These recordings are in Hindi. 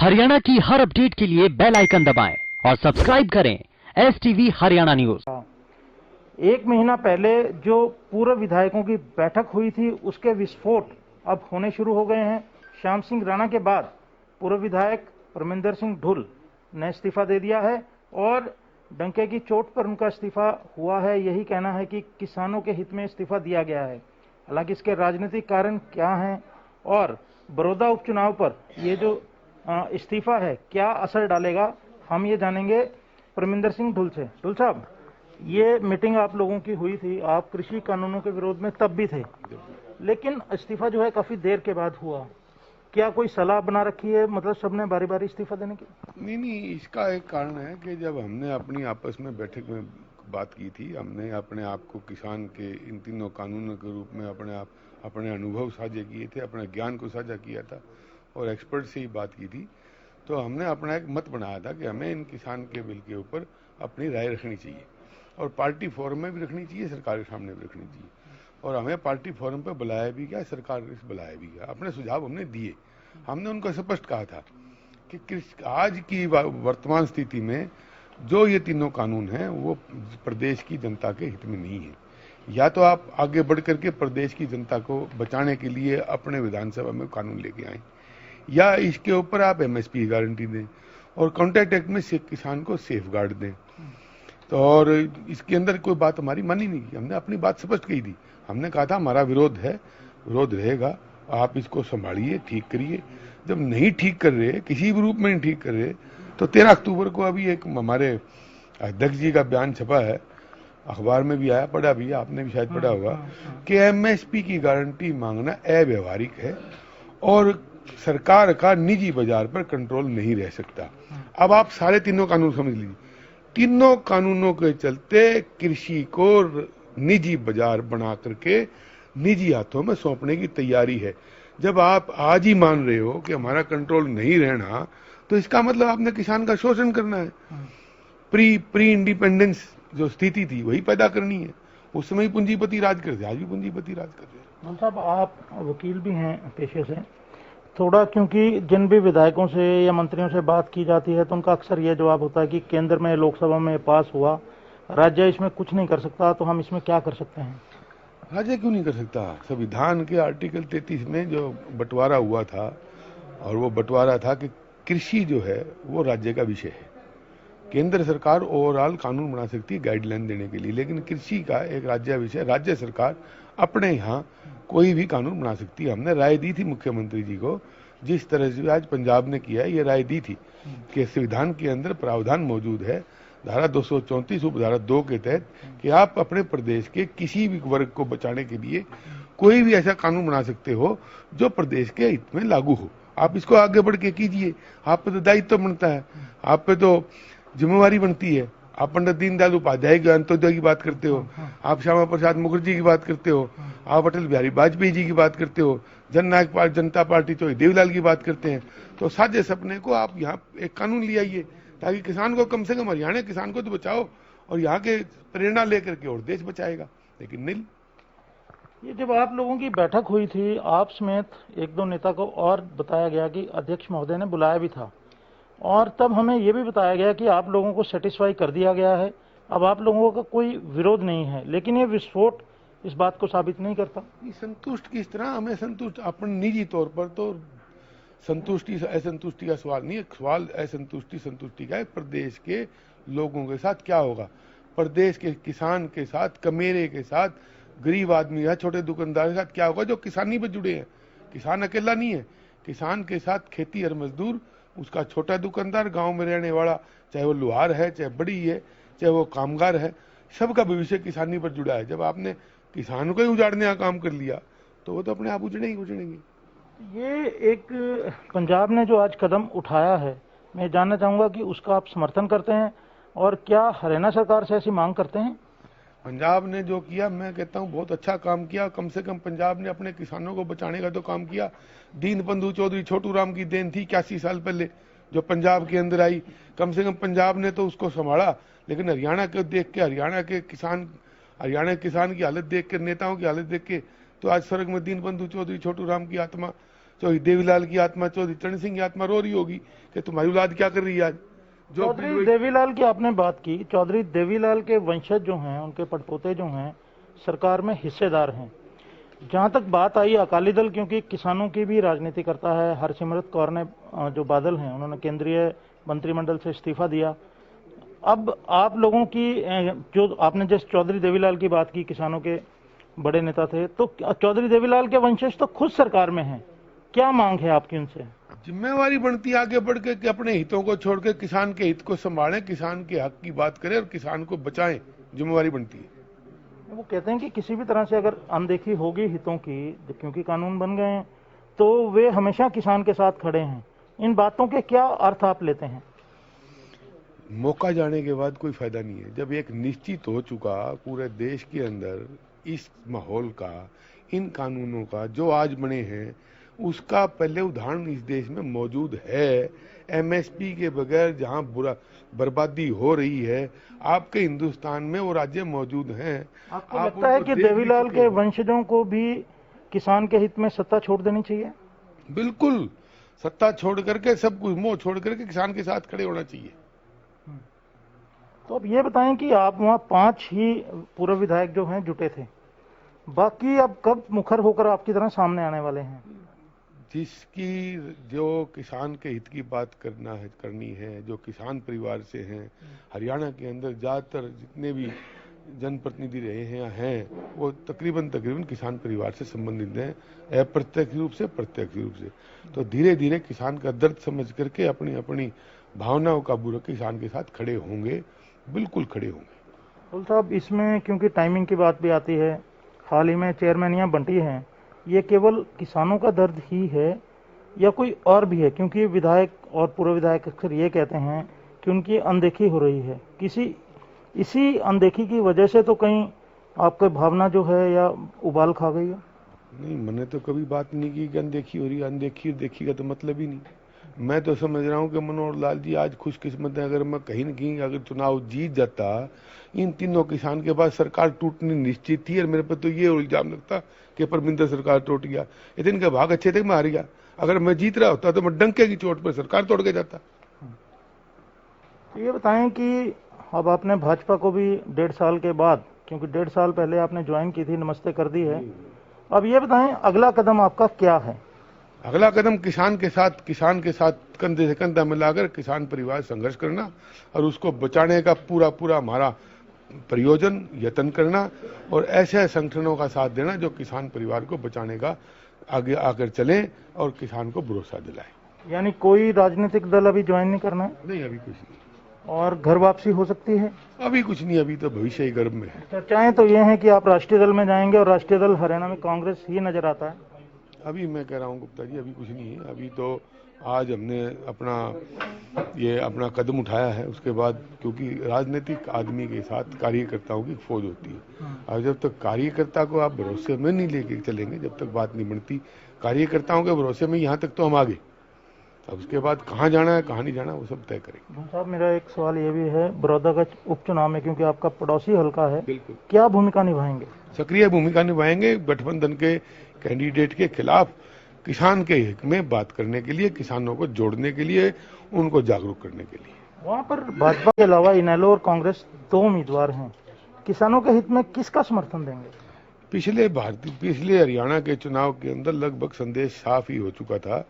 हरियाणा की हर अपडेट के लिए बेल आइकन दबाएं और सब्सक्राइब करें STV हरियाणा न्यूज। एक महीना पहले जो पूर्व विधायकों की बैठक हुई थी उसके विस्फोट अब होने शुरू हो गए हैं। श्याम सिंह राणा के बाद पूर्व विधायक परमिंदर सिंह ढुल ने इस्तीफा दे दिया है और डंके की चोट पर उनका इस्तीफा हुआ है। यही कहना है कि किसानों के हित में इस्तीफा दिया गया है। हालांकि इसके राजनीतिक कारण क्या हैं और बड़ौदा उपचुनाव पर ये जो इस्तीफा है क्या असर डालेगा, हम ये जानेंगे परमिंदर सिंह ढुल से। ढुल साहब, ये मीटिंग आप लोगों की हुई थी, आप कृषि कानूनों के विरोध में तब भी थे, लेकिन इस्तीफा जो है काफी देर के बाद हुआ। क्या कोई सलाह बना रखी है, मतलब सबने बारी बारी इस्तीफा देने की? नहीं, इसका एक कारण है कि जब हमने अपनी आपस में बैठक में बात की थी, हमने अपने आप को किसान के इन तीनों कानूनों के रूप में अपने अनुभव साझा किए थे, अपने ज्ञान को साझा किया था और एक्सपर्ट से ही बात की थी। तो हमने अपना एक मत बनाया था कि हमें इन किसान के बिल के ऊपर अपनी राय रखनी चाहिए और पार्टी फोरम में भी रखनी चाहिए, सरकार के सामने भी रखनी चाहिए। और हमें पार्टी फोरम पर बुलाया भी गया, सरकार ने बुलाया भी गया, अपने सुझाव हमने दिए। हमने उनको स्पष्ट कहा था कि आज की वर्तमान स्थिति में जो ये तीनों कानून हैं वो प्रदेश की जनता के हित में नहीं है। या तो आप आगे बढ़ करके प्रदेश की जनता को बचाने के लिए अपने विधानसभा में कानून लेके आए, या इसके ऊपर आप MSP की गारंटी दें और कॉन्ट्रैक्ट एक्ट में किसान को सेफ गार्ड दें। तो और इसके अंदर कोई बात हमारी मानी नहीं की, हमने अपनी बात स्पष्ट कही थी। हमने कहा था हमारा विरोध है, विरोध रहेगा, आप इसको संभालिए, ठीक करिए। जब नहीं ठीक कर रहे, किसी भी रूप में नहीं ठीक कर रहे, तो 13 अक्टूबर को अभी एक हमारे अध्यक्ष जी का बयान छपा है, अखबार में भी आया, पढ़ा भी, आपने भी शायद पढ़ा होगा कि MSP की गारंटी मांगना अव्यवहारिक है और सरकार का निजी बाजार पर कंट्रोल नहीं रह सकता। अब आप सारे तीनों कानून समझ लीजिए, तीनों कानूनों के चलते कृषि को निजी बाजार बना करके निजी हाथों में सौंपने की तैयारी है। जब आप आज ही मान रहे हो कि हमारा कंट्रोल नहीं रहना, तो इसका मतलब आपने किसान का शोषण करना है। प्री इंडिपेंडेंस जो स्थिति थी वही पैदा करनी है। उस समय पूंजीपति राज करते थे, आज भी पूंजीपति राज कर रहे हैं। साहब, आप वकील भी हैं पेशे से, थोड़ा क्योंकि जिन भी विधायकों से या मंत्रियों से बात की जाती है तो उनका अक्सर यह जवाब होता है कि केंद्र में लोकसभा में पास हुआ, राज्य इसमें कुछ नहीं कर सकता, तो हम इसमें क्या कर सकते हैं? राज्य क्यों नहीं कर सकता? संविधान के आर्टिकल 33 में जो बंटवारा हुआ था, और वो बंटवारा था कि कृषि जो है वो राज्य का विषय है। केंद्र सरकार ओवरऑल कानून बना सकती है गाइडलाइन देने के लिए, लेकिन कृषि का एक राज्य विषय, राज्य सरकार अपने यहाँ कोई भी कानून बना सकती है। हमने राय दी थी मुख्यमंत्री जी को, जिस तरह से आज पंजाब ने किया है, ये राय दी थी कि संविधान के अंदर प्रावधान मौजूद है, धारा 234 उपधारा 2 के तहत, कि आप अपने प्रदेश के किसी भी वर्ग को बचाने के लिए कोई भी ऐसा कानून बना सकते हो जो प्रदेश के हित में लागू हो। आप इसको आगे बढ़ के कीजिए, आप पे तो दायित्व बनता है, आप पे तो जिम्मेवारी बनती है। आप पंडित दीनदयाल उपाध्याय के अंत्योदय की बात करते हो, आप श्यामा प्रसाद मुखर्जी की बात करते हो, आप अटल बिहारी वाजपेयी जी की बात करते हो, जननायक जनता पार्टी तो देवीलाल की बात करते हैं। तो साझे सपने को आप यहाँ एक कानून ले आइए ताकि किसान को, कम से कम हरियाणा किसान को तो बचाओ और यहाँ के प्रेरणा लेकर के और देश बचाएगा। लेकिन नहीं। ये जब आप लोगों की बैठक हुई थी, आप समेत एक दो नेता को और बताया गया कि अध्यक्ष महोदय ने बुलाया भी था, और तब हमें यह भी बताया गया कि आप लोगों को सेटिस्फाई कर दिया गया है, अब आप लोगों का कोई विरोध नहीं है। लेकिन ये विस्फोट इस बात को साबित नहीं करता। संतुष्ट किस तरह? हमें संतुष्ट अपने निजी तौर पर तो संतुष्टि असंतुष्टि का सवाल नहीं है। सवाल असंतुष्टि संतुष्टि का है, प्रदेश के लोगों के साथ क्या होगा, प्रदेश के किसान के साथ, कमेरे के साथ, गरीब आदमी है, छोटे दुकानदार के साथ क्या होगा जो किसानी पर जुड़े हैं। किसान अकेला नहीं है, किसान के साथ खेती हर मजदूर, उसका छोटा दुकानदार, गांव में रहने वाला, चाहे वो लुहार है, चाहे बड़ी है, चाहे वो कामगार है, सबका भविष्य किसानी पर जुड़ा है। जब आपने किसान को ही उजाड़ने का काम कर लिया तो वो तो अपने आप उजड़ेंगे। ये एक पंजाब ने जो आज कदम उठाया है, मैं जानना चाहूंगा कि उसका आप समर्थन करते हैं और क्या हरियाणा सरकार से ऐसी मांग करते हैं? पंजाब ने जो किया, मैं कहता हूँ बहुत अच्छा काम किया। कम से कम पंजाब ने अपने किसानों को बचाने का तो काम किया। दीन बंधु चौधरी छोटू राम की देन थी 81 साल पहले जो पंजाब के अंदर आई, कम से कम पंजाब ने तो उसको संभाला। लेकिन हरियाणा को देख के, हरियाणा के किसान की हालत देख कर, नेताओं की हालत देख के, तो आज स्वर्ग में दीन बंधु चौधरी छोटू राम की आत्मा, चौधरी देवीलाल की आत्मा, चौधरी चरण सिंह की आत्मा रो रही होगी कि तुम्हारी औलाद क्या कर रही है आज। जो चौधरी देवीलाल की आपने बात की, चौधरी देवीलाल के वंशज जो हैं, उनके पड़पोते जो हैं, सरकार में हिस्सेदार हैं। जहां तक बात आई अकाली दल, क्योंकि किसानों की भी राजनीति करता है, हरसिमरत कौर ने जो बादल हैं उन्होंने केंद्रीय मंत्रिमंडल से इस्तीफा दिया। अब आप लोगों की जो आपने जिस चौधरी देवीलाल की बात की, किसानों के बड़े नेता थे, तो चौधरी देवीलाल के वंशज तो खुद सरकार में हैं, क्या मांग है आपकी उनसे? जिम्मेवारी बनती है आगे बढ़ के कि अपने हितों को छोड़ के किसान के हित को संभालें, किसान के हक की बात करें और किसान को बचाएं, जिम्मेवारी बनती है। वो कहते हैं कि किसी भी तरह से अगर अनदेखी होगी हितों की, क्योंकि कानून बन गए हैं, तो वे हमेशा किसान के साथ खड़े हैं। इन बातों के क्या अर्थ आप लेते हैं? मौका जाने के बाद कोई फायदा नहीं है। जब एक निश्चित हो चुका पूरे देश के अंदर इस माहौल का, इन कानूनों का जो आज बने हैं, उसका पहले उदाहरण इस देश में मौजूद है। एमएसपी के बगैर जहां बुरा बर्बादी हो रही है, आपके हिंदुस्तान में वो राज्य मौजूद हैं। आपको लगता है कि देवीलाल के वंशजों को भी किसान के हित में सत्ता छोड़ देनी चाहिए? बिल्कुल, सत्ता छोड़ करके, सब कुछ मोह छोड़ करके किसान के साथ खड़े होना चाहिए। तो अब ये बताएं कि आप वहाँ 5 ही पूर्व विधायक जो हैं जुटे थे, बाकी अब कब मुखर होकर आपकी तरह सामने आने वाले हैं? जिसकी जो किसान के हित की बात करनी है, जो किसान परिवार से हैं, हरियाणा के अंदर ज्यादातर जितने भी जनप्रतिनिधि रहे हैं वो तकरीबन किसान परिवार से संबंधित हैं, अप्रत्यक्ष रूप से प्रत्यक्ष रूप से। तो धीरे धीरे किसान का दर्द समझ करके अपनी अपनी भावनाओं का बुरा किसान के साथ खड़े होंगे, बिल्कुल खड़े होंगे। फुल साहब, इसमें क्योंकि टाइमिंग की बात भी आती है, हाल ही में चेयरमैनियां बंटी हैं, ये केवल किसानों का दर्द ही है या कोई और भी है? क्योंकि विधायक और पूर्व विधायक अक्सर ये कहते हैं कि उनकी अनदेखी हो रही है। इसी अनदेखी की वजह से तो कहीं आपकी भावना जो है या उबाल खा गई है? नहीं, मैंने तो कभी बात नहीं की कि अनदेखी हो रही है। अनदेखी देखी का तो मतलब ही नहीं। मैं तो समझ रहा हूँ कि मनोहर लाल जी आज खुशकिस्मत है। अगर मैं कहीं न कहीं अगर चुनाव जीत जाता, इन तीनों किसान के बाद सरकार टूटनी निश्चित थी। और मेरे पर तो ये इल्जाम लगता कि परमिंदर सरकार टूट गया। इतने के भाग अच्छे थे, मैं हार गया। अगर मैं जीत रहा होता तो मैं डंके की चोट पर सरकार तोड़ के जाता। तो ये बताएं कि अब आपने भाजपा को भी 1.5 साल के बाद, क्योंकि 1.5 साल पहले आपने ज्वाइन की थी, नमस्ते कर दी है, अब ये बताएं अगला कदम आपका क्या है? अगला कदम किसान के साथ कंधे से कंधा मिलाकर किसान परिवार संघर्ष करना और उसको बचाने का पूरा हमारा प्रयोजन यत्न करना और ऐसे संगठनों का साथ देना जो किसान परिवार को बचाने का आगे आकर चले और किसान को भरोसा दिलाए। यानी कोई राजनीतिक दल अभी ज्वाइन नहीं करना है? नहीं, अभी कुछ नहीं। और घर वापसी हो सकती है? अभी कुछ नहीं, अभी तो भविष्य ही गर्भ में है। चर्चाएं तो ये हैं कि आप राष्ट्रीय दल में जाएंगे और राष्ट्रीय दल हरियाणा में कांग्रेस ही नजर आता है। अभी मैं कह रहा हूँ गुप्ता जी, अभी कुछ नहीं है। अभी तो आज हमने अपना कदम उठाया है। उसके बाद क्योंकि राजनीतिक आदमी के साथ कार्यकर्ताओं की फौज होती है, और जब तक कार्यकर्ता को आप भरोसे में नहीं लेके चलेंगे, जब तक बात नहीं बनती, कार्यकर्ताओं के भरोसे में यहाँ तक तो हम आगे, अब उसके बाद कहाँ जाना है कहाँ नहीं जाना वो सब तय करेंगे। साहब, मेरा एक सवाल ये भी है, बड़ौदा उपचुनाव में, क्योंकि आपका पड़ोसी हल्का है, बिल्कुल क्या भूमिका निभाएंगे? सक्रिय भूमिका निभाएंगे। गठबंधन के कैंडिडेट के खिलाफ किसान के हित में बात करने के लिए, किसानों को जोड़ने के लिए, उनको जागरूक करने के लिए। वहाँ पर भाजपा के अलावा इनेलो और कांग्रेस 2 उम्मीदवार हैं, किसानों के हित में किसका समर्थन देंगे? पिछले हरियाणा के चुनाव के अंदर लगभग संदेश साफ ही हो चुका था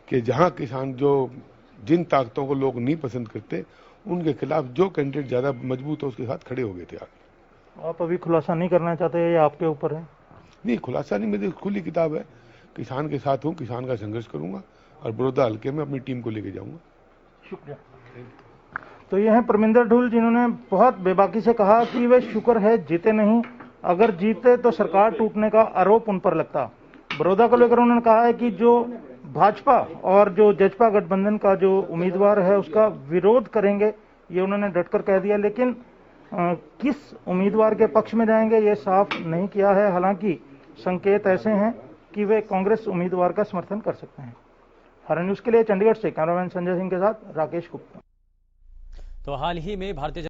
कि जहां किसान जिन ताकतों को लोग नहीं पसंद करते, उनके खिलाफ जो कैंडिडेट ज्यादा मजबूत है उसके साथ खड़े हो गए थे आगे। आप अभी खुलासा नहीं करना चाहते, ये आपके ऊपर है? नहीं, खुलासा नहीं, मेरी खुली किताब है। किसान के साथ हूँ, किसान का संघर्ष करूंगा और बड़ौदा हल्के में अपनी टीम को लेके जाऊंगा। शुक्रिया। तो ये हैं परमिंदर ढुल, जिन्होंने बहुत बेबाकी से कहा कि वे शुक्र है जीते नहीं, अगर जीते तो सरकार टूटने का आरोप उन पर लगता। बड़ौदा को लेकर उन्होंने कहा है कि जो भाजपा और जो जजपा गठबंधन का जो उम्मीदवार है उसका विरोध करेंगे, ये उन्होंने डटकर कह दिया। लेकिन किस उम्मीदवार के पक्ष में जाएंगे ये साफ नहीं किया है। हालांकि संकेत ऐसे हैं कि वे कांग्रेस उम्मीदवार का समर्थन कर सकते हैं। हरियाणा न्यूज के लिए चंडीगढ़ से कैमरामैन संजय सिंह के साथ राकेश गुप्ता। तो हाल ही में भारतीय